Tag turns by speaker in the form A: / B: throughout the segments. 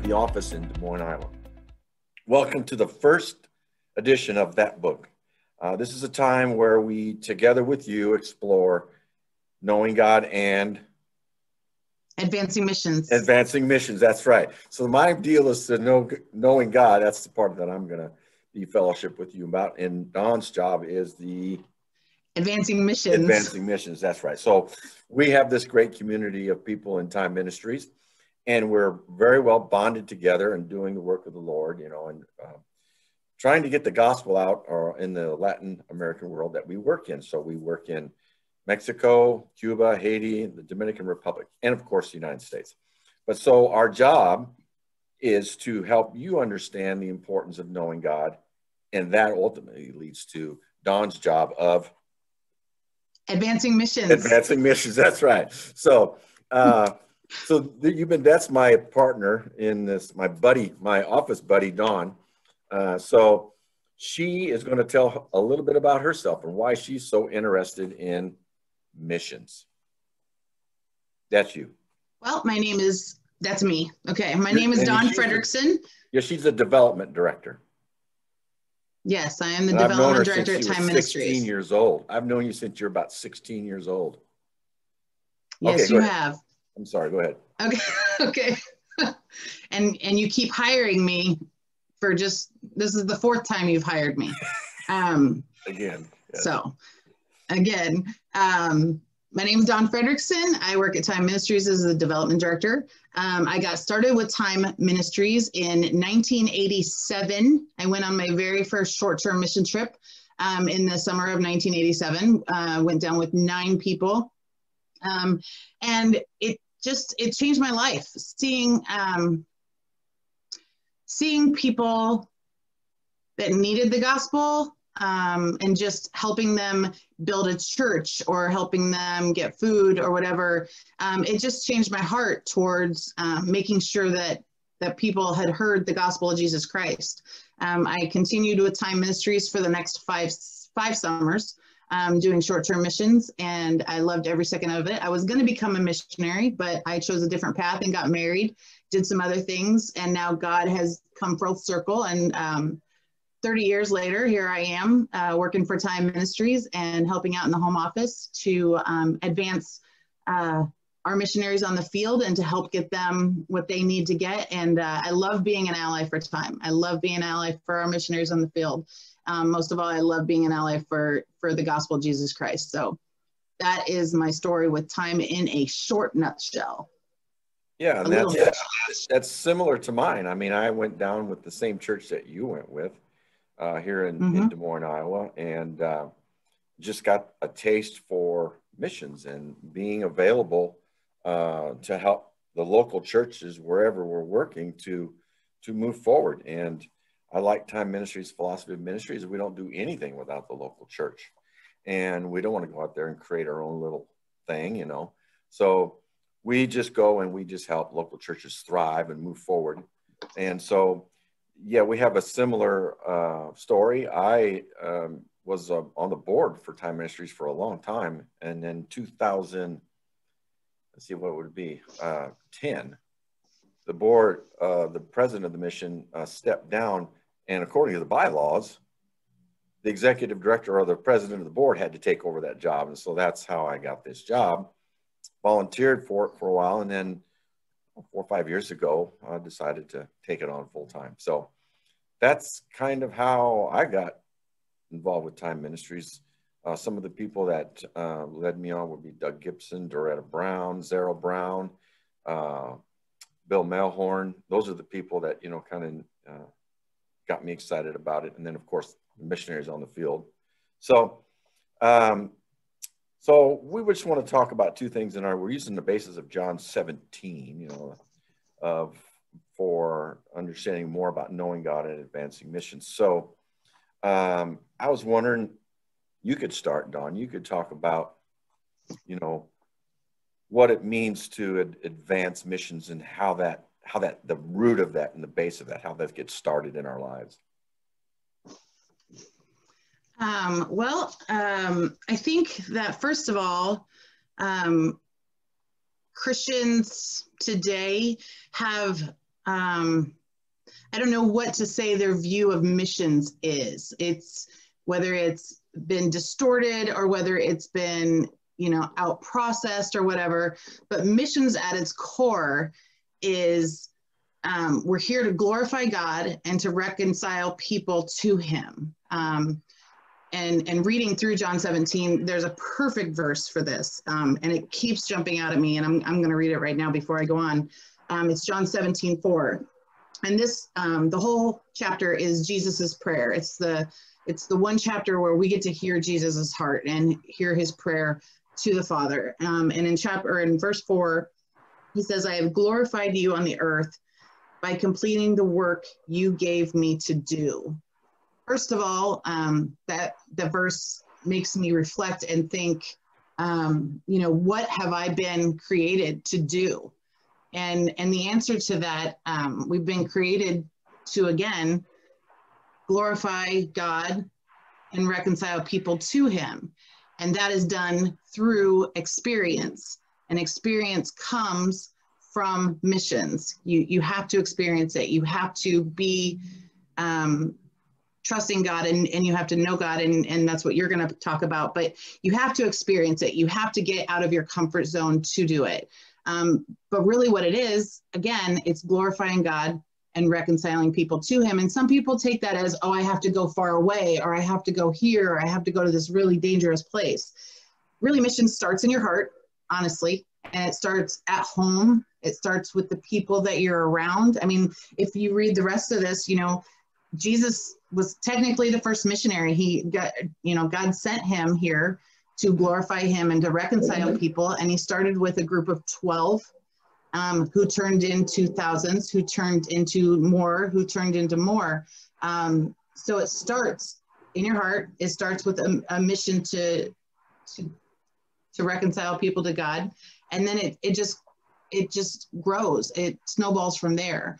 A: the office in Des Moines, Iowa. Welcome to the first edition of That Book. This is a time where we, together with you, explore knowing God and
B: advancing missions.
A: Advancing missions, that's right. So my deal is to know knowing God. That's the part that I'm going to be fellowship with you about. And Don's job is the
B: advancing missions.
A: Advancing missions, that's right. So we have this great community of people in Time Ministries, and we're very well bonded together and doing the work of the Lord, you know, and trying to get the gospel out in the Latin American world that we work in. So we work in Mexico, Cuba, Haiti, the Dominican Republic, and of course, the United States. But so our job is to help you understand the importance of knowing God, and that ultimately leads to Don's job of
B: advancing missions.
A: Advancing missions, that's right. So, that's my partner in this, my buddy, my office buddy, Dawn. So she is going to tell a little bit about herself and why she's so interested in missions. That's you.
B: Well, that's me. Okay. My name is Dawn Frederiksen.
A: Yeah, she's a development director.
B: Yes, I am the development director at Time Ministries.
A: 16 years old. I've known you since you're about 16 years old.
B: Yes, okay, you have.
A: I'm sorry, go ahead.
B: Okay, okay. And you keep hiring me for this is the fourth time you've hired me.
A: Again.
B: Yes. So, again, my name is Dawn Frederiksen. I work at Time Ministries as the development director. I got started with Time Ministries in 1987. I went on my very first short-term mission trip in the summer of 1987. Went down with 9 people. And it changed my life. Seeing people that needed the gospel, and just helping them build a church or helping them get food or whatever. It just changed my heart towards making sure that people had heard the gospel of Jesus Christ. I continued with Time Ministries for the next five summers, doing short-term missions, and I loved every second of it. I was going to become a missionary, but I chose a different path and got married, did some other things, and now God has come full circle, and 30 years later, here I am working for Time Ministries and helping out in the home office to advance our missionaries on the field and to help get them what they need to get. And I love being an ally for Time. I love being an ally for our missionaries on the field. Most of all, I love being an ally for the gospel of Jesus Christ. So that is my story with Time in a short nutshell.
A: Yeah, and that's similar to mine. I mean, I went down with the same church that you went with. Here in Des Moines, Iowa, and just got a taste for missions and being available to help the local churches wherever we're working to move forward. And I like Time Ministries' philosophy of ministries. We don't do anything without the local church, and we don't want to go out there and create our own little thing, you know. So we just go and we just help local churches thrive and move forward. And so, yeah, we have a similar story. I was on the board for Time Ministries for a long time. And then 2000, let's see what would it be, 10, the board, the president of the mission stepped down. And according to the bylaws, the executive director or the president of the board had to take over that job. And so that's how I got this job. Volunteered for it for a while, and then 4 or 5 years ago, I decided to take it on full time. So that's kind of how I got involved with Time Ministries. Some of the people that led me on would be Doug Gibson, Doretta Brown, Zero Brown, Bill Melhorn. Those are the people that, you know, kind of got me excited about it. And then, of course, the missionaries on the field. So, so we just want to talk about 2 things we're using the basis of John 17, you know, for understanding more about knowing God and advancing missions. So I was wondering, you could start, Dawn. You could talk about, you know, what it means to advance missions and how that the root of that and the base of that, how that gets started in our lives.
B: I think that first of all, Christians today have I don't know what to say their view of missions is. It's whether it's been distorted or whether it's been, you know, out processed or whatever, but missions at its core is we're here to glorify God and to reconcile people to him. And reading through John 17, there's a perfect verse for this. And it keeps jumping out at me, and I'm going to read it right now before I go on. It's John 17:4. And this, the whole chapter is Jesus's prayer. It's the one chapter where we get to hear Jesus's heart and hear his prayer to the Father. And in verse 4, he says, "I have glorified you on the earth by completing the work you gave me to do." First of all, that verse makes me reflect and think, you know, what have I been created to do? And the answer to that, we've been created to, again, glorify God and reconcile people to him. And that is done through experience. And experience comes from missions. You have to experience it. You have to be trusting God, and you have to know God, and that's what you're going to talk about. But you have to experience it. You have to get out of your comfort zone to do it. But really what it is, again, it's glorifying God and reconciling people to him. And some people take that as, oh, I have to go far away, or I have to go here, or I have to go to this really dangerous place. Really, mission starts in your heart, honestly, and it starts at home. It starts with the people that you're around. I mean, if you read the rest of this, you know, Jesus was technically the first missionary. He got, you know, God sent him here to glorify him and to reconcile people. And he started with a group of 12 who turned into thousands, who turned into more, who turned into more. So it starts in your heart. It starts with a mission to reconcile people to God. And then it just grows. It snowballs from there.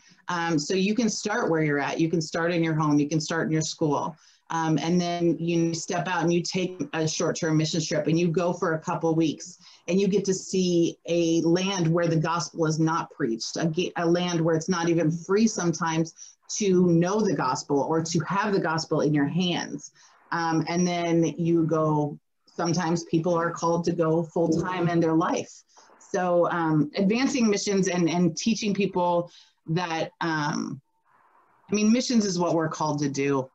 B: So you can start where you're at. You can start in your home. You can start in your school. And then you step out and you take a short-term mission trip and you go for a couple weeks and you get to see a land where the gospel is not preached, a land where it's not even free sometimes to know the gospel or to have the gospel in your hands. And then you go, sometimes people are called to go full-time in their life. So advancing missions and teaching people that, I mean, missions is what we're called to do.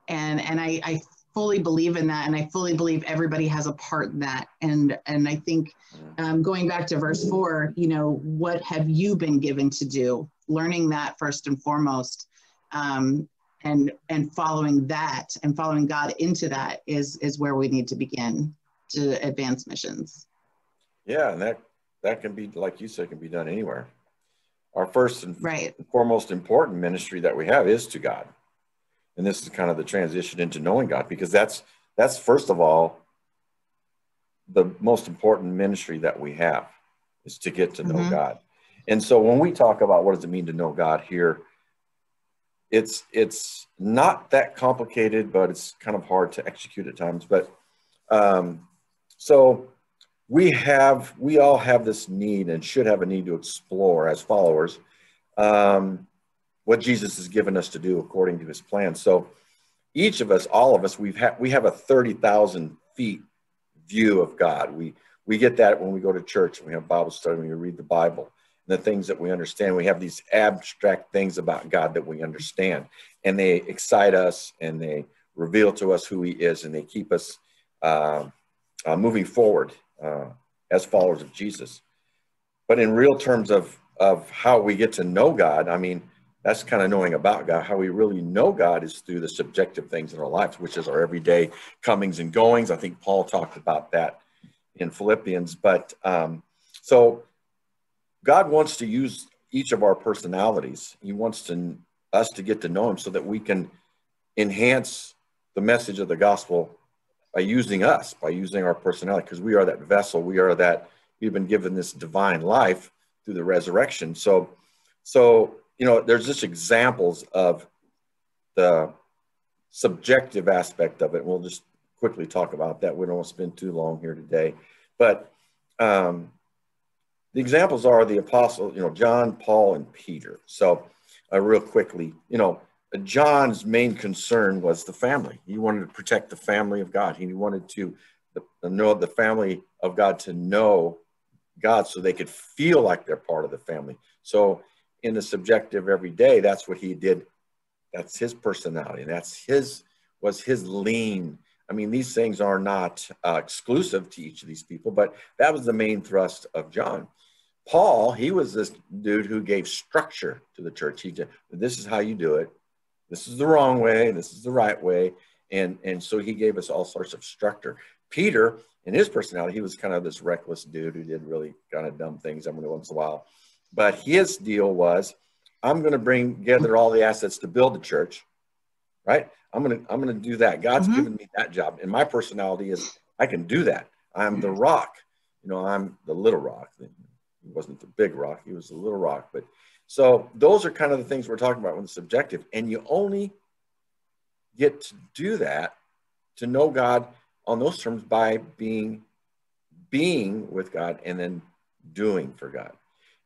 B: And I fully believe in that. And I fully believe everybody has a part in that. And I think going back to verse 4, you know, what have you been given to do? Learning that first and foremost, and following that and following God into that is where we need to begin to advance missions.
A: Yeah, and that can be, like you said, can be done anywhere. Our first and foremost important ministry that we have is to God. And this is kind of the transition into knowing God, because that's first of all, the most important ministry that we have is to get to know God. And so when we talk about what does it mean to know God here, it's not that complicated, but it's kind of hard to execute at times. But so we all have this need and should have a need to explore as followers what Jesus has given us to do according to his plan. So each of us, all of us, we have a 30,000 feet view of God. We get that when we go to church and we have Bible study, when we read the Bible, and the things that we understand. We have these abstract things about God that we understand, and they excite us and they reveal to us who he is, and they keep us moving forward as followers of Jesus. But in real terms of how we get to know God, I mean, that's kind of knowing about God. How we really know God is through the subjective things in our lives, which is our everyday comings and goings. I think Paul talked about that in Philippians. But so God wants to use each of our personalities. He wants us to get to know him so that we can enhance the message of the gospel by using us, by using our personality, because we are that vessel. We've been given this divine life through the resurrection. So you know, there's just examples of the subjective aspect of it. We'll just quickly talk about that. We don't want to spend too long here today. But the examples are the apostles, you know, John, Paul, and Peter. So real quickly. You know, John's main concern was the family. He wanted to protect the family of God. He wanted to know the family of God, to know God so they could feel like they're part of the family. So in the subjective every day, that's what he did. That's his personality. Was his lean. I mean, these things are not exclusive to each of these people, but that was the main thrust of John. Paul, he was this dude who gave structure to the church. He said, this is how you do it. This is the wrong way. This is the right way. And so he gave us all sorts of structure. Peter, in his personality, he was kind of this reckless dude who did really kind of dumb things every once in a while. But his deal was, I'm going to bring together all the assets to build the church, right? I'm going to do that. God's given me that job. And my personality is, I can do that. I'm the rock. You know, I'm the little rock. He wasn't the big rock. He was the little rock. But so those are kind of the things we're talking about when it's subjective. And you only get to do that, to know God on those terms, by being with God and then doing for God.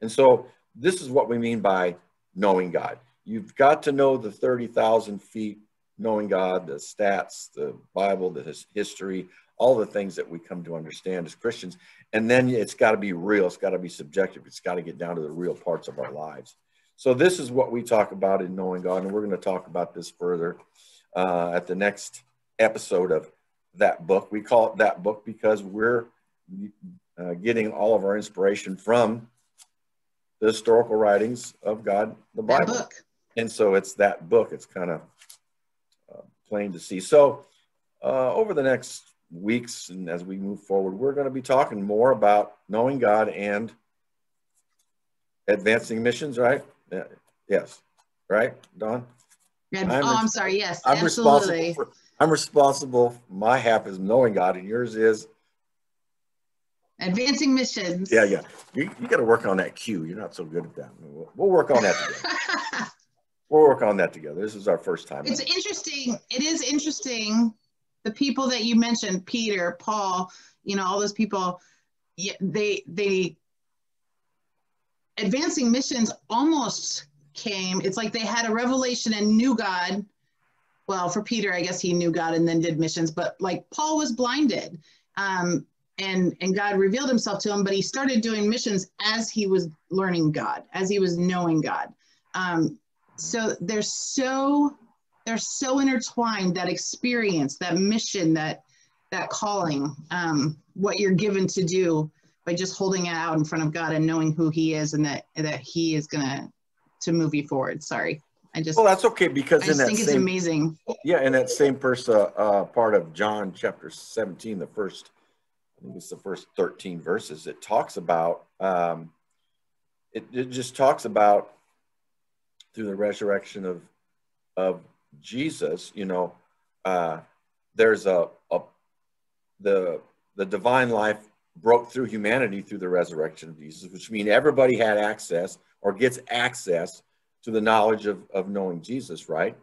A: And so this is what we mean by knowing God. You've got to know the 30,000 feet, knowing God, the stats, the Bible, the history, all the things that we come to understand as Christians. And then it's got to be real. It's got to be subjective. It's got to get down to the real parts of our lives. So this is what we talk about in knowing God. And we're going to talk about this further at the next episode of that book. We call it that book because we're getting all of our inspiration from the historical writings of God, the Bible. That book. And so it's that book. It's kind of plain to see. So over the next weeks and as we move forward, we're going to be talking more about knowing God and advancing missions, right? Yes. Right, Dawn?
B: I'm sorry. Yes,
A: I'm
B: absolutely.
A: responsible. My half is knowing God, and yours is
B: advancing missions.
A: Yeah. You got to work on that Q. You're not so good at that. We'll work on that together. We'll work on that together. This is our first time.
B: It's interesting. It is interesting. The people that you mentioned, Peter, Paul, you know, all those people, they advancing missions almost came. It's like they had a revelation and knew God. Well, for Peter, I guess he knew God and then did missions, but like Paul was blinded. And God revealed himself to him, but he started doing missions as he was learning God, as he was knowing God. So they're so intertwined, that experience, that mission, that calling, what you're given to do by just holding it out in front of God and knowing who he is and that he is going to move you forward. Sorry.
A: Well, that's okay, because
B: I think it's amazing.
A: Yeah, in that same part of John chapter 17, I think it's the first 13 verses, it talks about, it just talks about through the resurrection of Jesus, you know, there's the divine life broke through humanity through the resurrection of Jesus, which means everybody had access or gets access to the knowledge of knowing Jesus, right?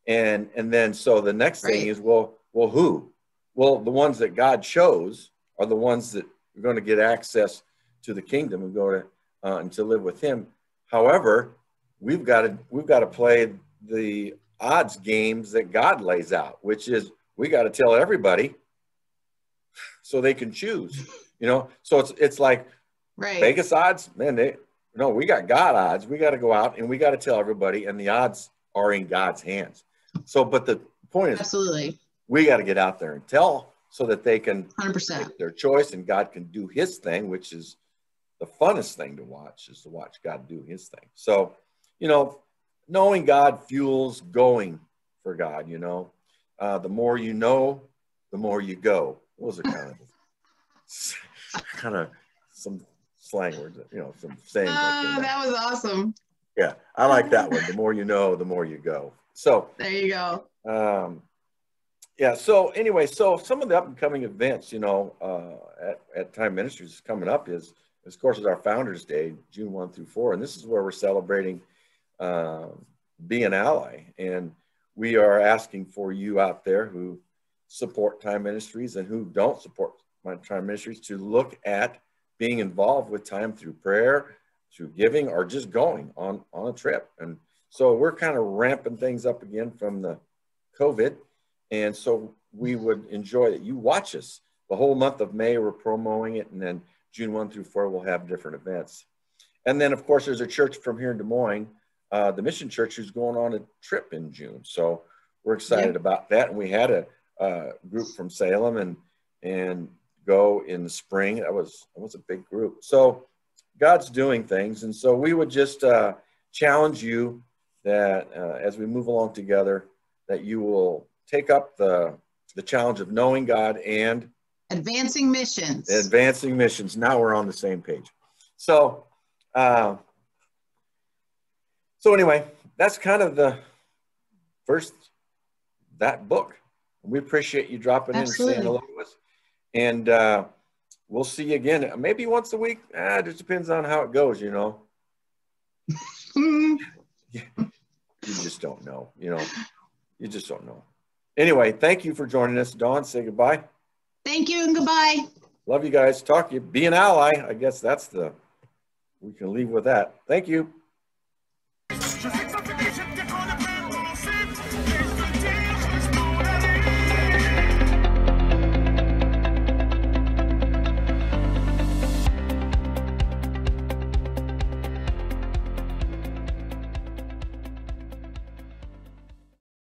A: And then so the next thing is, well, who? Well, the ones that God chose are the ones that are going to get access to the kingdom and go to and to live with him. However, we've got to play the odds games that God lays out, which is we got to tell everybody so they can choose, you know? So it's like Vegas odds, man, we got God odds. We got to go out and we got to tell everybody, and the odds are in God's hands. So, but the point is,
B: absolutely,
A: we got to get out there and tell so that they can
B: 100%
A: make their choice, and God can do his thing, which is the funnest thing to watch, is to watch God do his thing. So, you know, knowing God fuels going for God, you know. The more you know, the more you go. Those are kind of some slang words, you know, some sayings.
B: That was awesome.
A: Yeah, I like that one. The more you know, the more you go. So
B: there you go.
A: Yeah. So anyway, so some of the up and coming events, you know, at Time Ministries coming up is, of course, is our Founders Day, June 1 through 4, and this is where we're celebrating Be an Ally, and we are asking for you out there who support Time Ministries and who don't support Time Ministries to look at being involved with Time through prayer, through giving, or just going on a trip. And So we're kind of ramping things up again from the COVID. And so we would enjoy that you watch us. The whole month of May, we're promoting it. And then June 1 through 4, we'll have different events. And then, of course, there's a church from here in Des Moines, the Mission Church, who's going on a trip in June. So we're excited about that. And we had a group from Salem and go in the spring. That was a big group. So God's doing things. And so we would just challenge you that as we move along together, that you will take up the challenge of knowing God and
B: advancing missions.
A: Advancing missions. Now we're on the same page. So, anyway, that's kind of the first, that book. We appreciate you dropping in and saying hello to us. And we'll see you again, maybe once a week. It just depends on how it goes, you know. You just don't know, you know. You just don't know. Anyway, thank you for joining us. Dawn, say goodbye.
B: Thank you and goodbye.
A: Love you guys. Talk to you. Be an ally. I guess we can leave with that. Thank you.